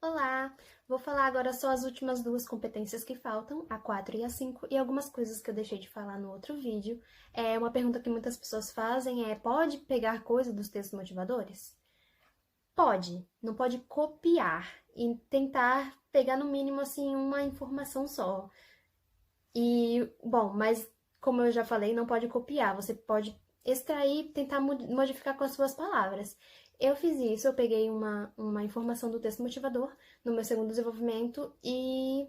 Olá! Vou falar agora só as últimas duas competências que faltam, a 4 e a 5, e algumas coisas que eu deixei de falar no outro vídeo. Uma pergunta que muitas pessoas fazem pode pegar coisa dos textos motivadores? Pode, não pode copiar e tentar pegar no mínimo, assim, uma informação só. Mas como eu já falei, não pode copiar, você pode extrair, tentar modificar com as suas palavras. Eu fiz isso, eu peguei uma informação do texto motivador no meu segundo desenvolvimento e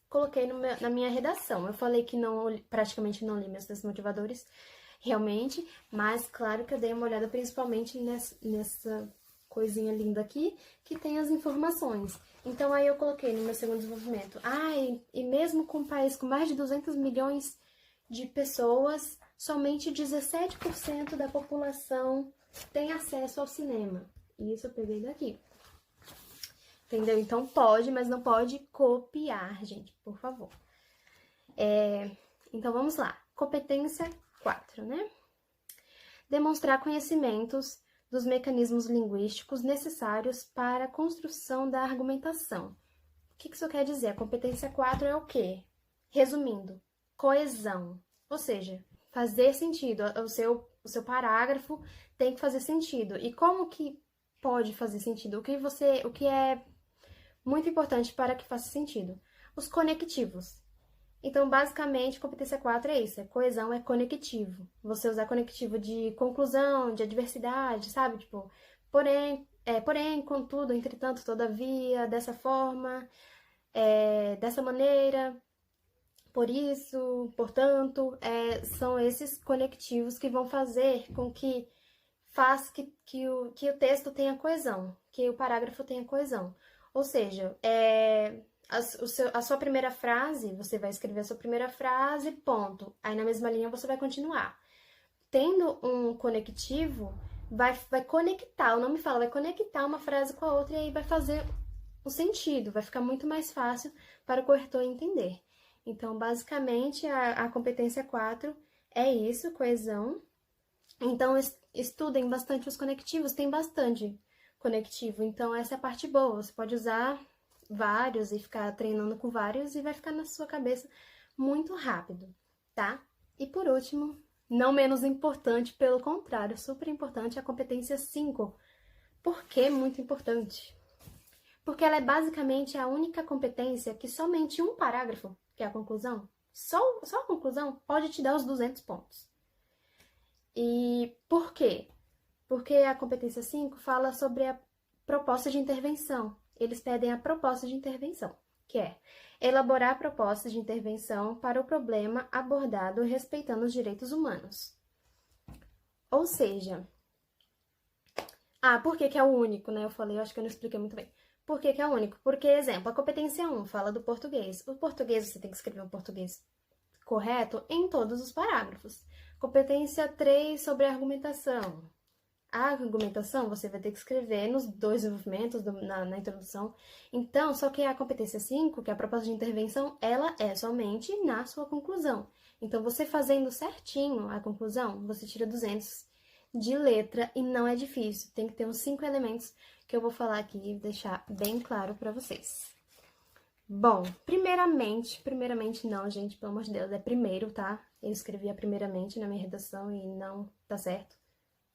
coloquei na minha redação. Eu falei que praticamente não li meus textos motivadores, realmente, mas claro que eu dei uma olhada principalmente nessa coisinha linda aqui, que tem as informações. Então, aí eu coloquei no meu segundo desenvolvimento. E mesmo com um país com mais de 200 milhões de pessoas, somente 17% da população tem acesso ao cinema. Isso eu peguei daqui. Entendeu? Então, pode, mas não pode copiar, gente, por favor. Então, vamos lá. Competência 4, né? Demonstrar conhecimentos dos mecanismos linguísticos necessários para a construção da argumentação. O que isso quer dizer? A competência 4 é o quê? Resumindo, coesão. Ou seja, fazer sentido. O seu parágrafo tem que fazer sentido. E como que pode fazer sentido? O que é muito importante para que faça sentido? Os conectivos. Então, basicamente, competência 4 é isso, coesão, é conectivo. Você usar conectivo de conclusão, de adversidade, sabe? Tipo, porém, contudo, entretanto, todavia, dessa forma, dessa maneira, por isso, portanto, são esses conectivos que vão fazer com que o texto tenha coesão, que o parágrafo tenha coesão. Ou seja, a sua primeira frase, você vai escrever a sua primeira frase, ponto. Aí na mesma linha você vai continuar. Tendo um conectivo, vai conectar, o nome fala, vai conectar uma frase com a outra e aí vai fazer o sentido, vai ficar muito mais fácil para o corretor entender. Então, basicamente, a competência 4 é isso, coesão. Então, estudem bastante os conectivos, tem bastante conectivo. Então, essa é a parte boa, você pode usar vários e ficar treinando com vários e vai ficar na sua cabeça muito rápido, tá? E por último, não menos importante, pelo contrário, super importante, a competência 5. Por que muito importante? Porque ela é basicamente a única competência que somente um parágrafo, que é a conclusão, só a conclusão pode te dar os 200 pontos. E por quê? Porque a competência 5 fala sobre a proposta de intervenção. Eles pedem a proposta de intervenção, que é elaborar propostas de intervenção para o problema abordado respeitando os direitos humanos. Ou seja, por que é o único, né? Eu acho que eu não expliquei muito bem. Por que é o único? Porque, exemplo, a competência 1 fala do português. O português, você tem que escrever um português correto em todos os parágrafos. Competência 3 sobre a argumentação. A argumentação você vai ter que escrever nos dois desenvolvimentos, na introdução. Então, só que a competência 5, que é a proposta de intervenção, ela é somente na sua conclusão. Então, você fazendo certinho a conclusão, você tira 200 de letra e não é difícil. Tem que ter uns 5 elementos que eu vou falar aqui e deixar bem claro para vocês. Bom, primeiramente não, gente, pelo amor de Deus, é primeiro, tá? Eu escrevi primeiramente na minha redação e não tá certo.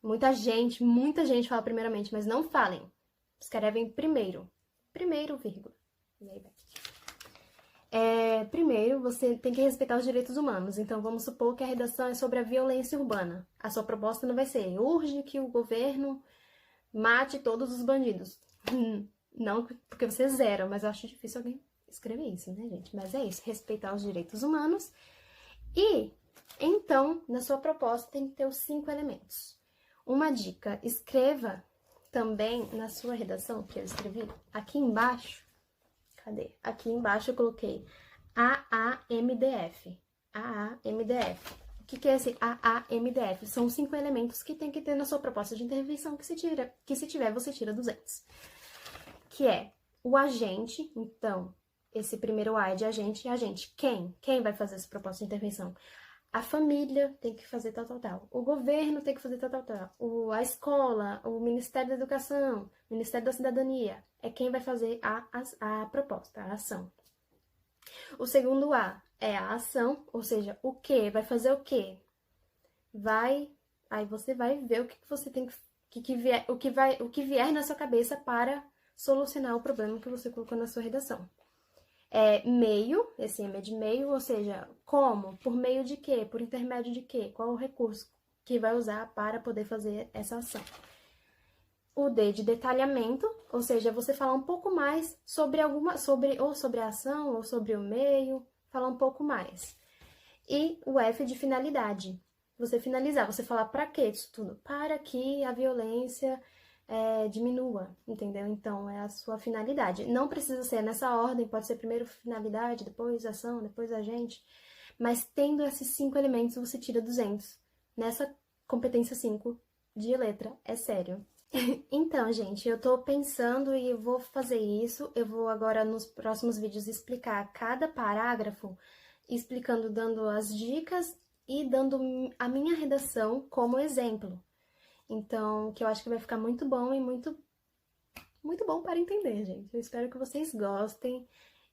Muita gente fala primeiramente, mas não falem. Escrevem primeiro. Primeiro, vírgula. E aí vai. Primeiro, você tem que respeitar os direitos humanos. Então, vamos supor que a redação é sobre a violência urbana. A sua proposta não vai ser urge que o governo mate todos os bandidos. Não porque você zera, mas eu acho difícil alguém escrever isso, né, gente? Mas é isso, respeitar os direitos humanos. E, então, na sua proposta tem que ter os 5 elementos. Uma dica, escreva também na sua redação, que eu escrevi, aqui embaixo, cadê? Aqui embaixo eu coloquei AAMDF. AAMDF. O que é esse AAMDF? São 5 elementos que tem que ter na sua proposta de intervenção, que se tiver, você tira 200. Que é o agente, então, esse primeiro A é de agente, e agente, quem? Quem vai fazer essa proposta de intervenção? A família tem que fazer tal, tal, tal. O governo tem que fazer tal, tal, tal. A escola, o Ministério da Educação, o Ministério da Cidadania. é quem vai fazer a proposta, a ação. O segundo A é a ação, ou seja, o que, vai fazer o quê? Aí você vai ver o que você tem o que vier na sua cabeça para solucionar o problema que você colocou na sua redação. Meio, esse M é de meio, ou seja, como, por meio de quê, por intermédio de quê, qual o recurso que vai usar para poder fazer essa ação. O D de detalhamento, ou seja, você falar um pouco mais sobre sobre a ação ou sobre o meio, falar um pouco mais. E o F de finalidade, você finalizar, você falar para quê isso tudo? Para que a violência diminua, entendeu? Então, é a sua finalidade. Não precisa ser nessa ordem, pode ser primeiro finalidade, depois ação, depois agente, mas tendo esses 5 elementos, você tira 200. Nessa competência 5 de letra, é sério. Então, gente, eu tô pensando e eu vou fazer isso. Eu vou agora, nos próximos vídeos, explicar cada parágrafo, explicando, dando as dicas e dando a minha redação como exemplo. Então, que eu acho que vai ficar muito bom e muito bom para entender, gente. Eu espero que vocês gostem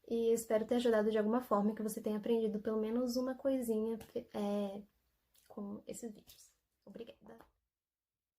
e espero ter ajudado de alguma forma, que você tenha aprendido pelo menos uma coisinha com esses vídeos. Obrigada!